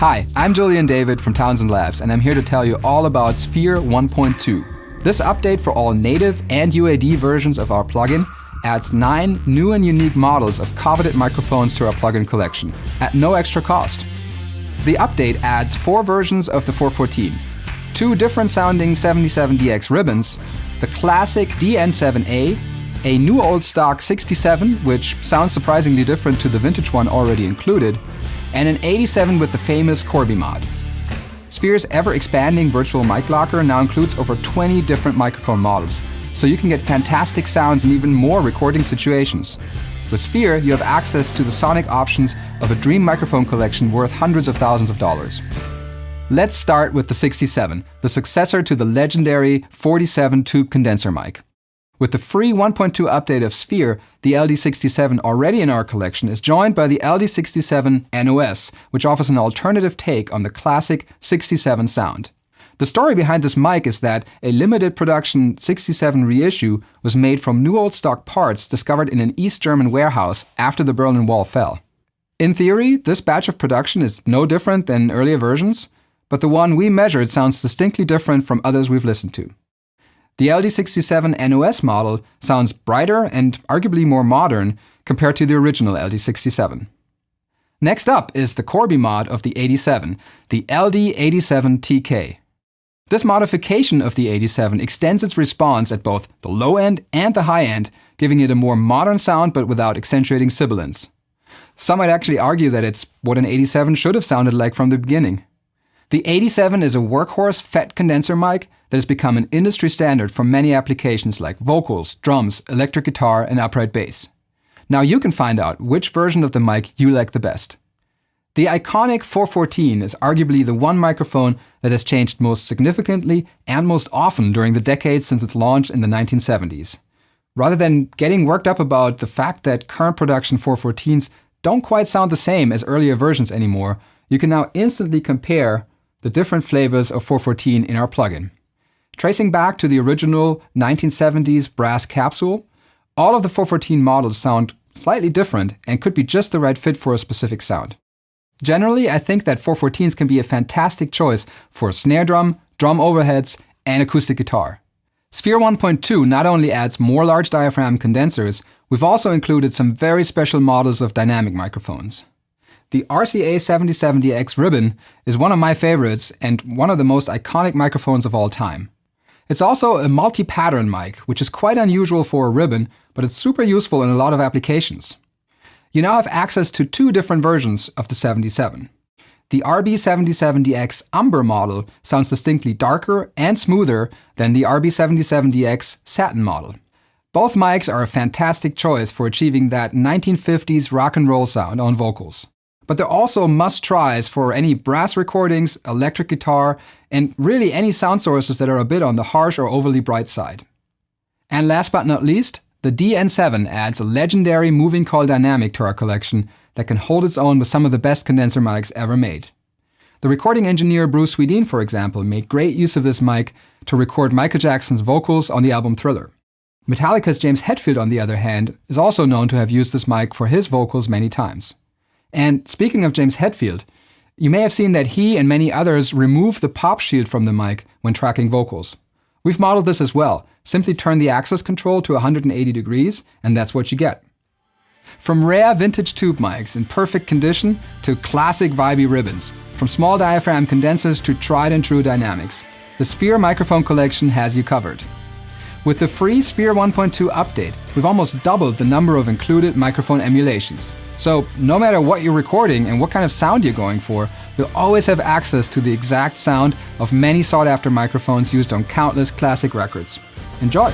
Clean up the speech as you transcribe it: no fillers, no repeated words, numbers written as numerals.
Hi, I'm Julian David from Townsend Labs, and I'm here to tell you all about Sphere 1.2. This update for all native and UAD versions of our plugin adds 9 new and unique models of coveted microphones to our plugin collection, at no extra cost. The update adds 4 versions of the 414, 2 different sounding 77DX ribbons, the classic DN7A, a new old stock 67, which sounds surprisingly different to the vintage one already included, and an 87 with the famous Corby mod. Sphere's ever-expanding virtual mic locker now includes over 20 different microphone models, so you can get fantastic sounds in even more recording situations. With Sphere, you have access to the sonic options of a dream microphone collection worth hundreds of thousands of dollars. Let's start with the 67, the successor to the legendary 47 tube condenser mic. With the free 1.2 update of Sphere, the LD67 already in our collection is joined by the LD67 NOS, which offers an alternative take on the classic 67 sound. The story behind this mic is that a limited production 67 reissue was made from new old stock parts discovered in an East German warehouse after the Berlin Wall fell. In theory, this batch of production is no different than earlier versions, but the one we measured sounds distinctly different from others we've listened to. The LD67 NOS model sounds brighter and arguably more modern compared to the original LD67. Next up is the Corby mod of the 87, the LD87TK. This modification of the 87 extends its response at both the low end and the high end, giving it a more modern sound but without accentuating sibilance. Some might actually argue that it's what an 87 should have sounded like from the beginning. The 87 is a workhorse FET condenser mic that has become an industry standard for many applications like vocals, drums, electric guitar, and upright bass. Now you can find out which version of the mic you like the best. The iconic 414 is arguably the one microphone that has changed most significantly and most often during the decades since its launch in the 1970s. Rather than getting worked up about the fact that current production 414s don't quite sound the same as earlier versions anymore, you can now instantly compare the different flavors of 414 in our plugin. Tracing back to the original 1970s brass Capsule, all of the 414 models sound slightly different and could be just the right fit for a specific sound. Generally, I think that 414s can be a fantastic choice for snare drum, drum overheads, and acoustic guitar. Sphere 1.2 not only adds more large diaphragm condensers, we've also included some very special models of dynamic microphones. The RCA 77DX ribbon is one of my favorites and one of the most iconic microphones of all time. It's also a multi-pattern mic, which is quite unusual for a ribbon, but it's super useful in a lot of applications. You now have access to 2 different versions of the 77. The RB77DX Umber model sounds distinctly darker and smoother than the RB77DX Satin model. Both mics are a fantastic choice for achieving that 1950s rock and roll sound on vocals. But they're also must-tries for any brass recordings, electric guitar, and really any sound sources that are a bit on the harsh or overly bright side. And last but not least, the DN7 adds a legendary moving coil dynamic to our collection that can hold its own with some of the best condenser mics ever made. The recording engineer Bruce Swedien, for example, made great use of this mic to record Michael Jackson's vocals on the album Thriller. Metallica's James Hetfield, on the other hand, is also known to have used this mic for his vocals many times. And speaking of James Hetfield, you may have seen that he and many others remove the pop shield from the mic when tracking vocals. We've modeled this as well. Simply turn the access control to 180 degrees, and that's what you get. From rare vintage tube mics in perfect condition to classic vibey ribbons, from small diaphragm condensers to tried and true dynamics, the Sphere microphone collection has you covered. With the free Sphere 1.2 update, we've almost doubled the number of included microphone emulations. So no matter what you're recording and what kind of sound you're going for, you'll always have access to the exact sound of many sought-after microphones used on countless classic records. Enjoy!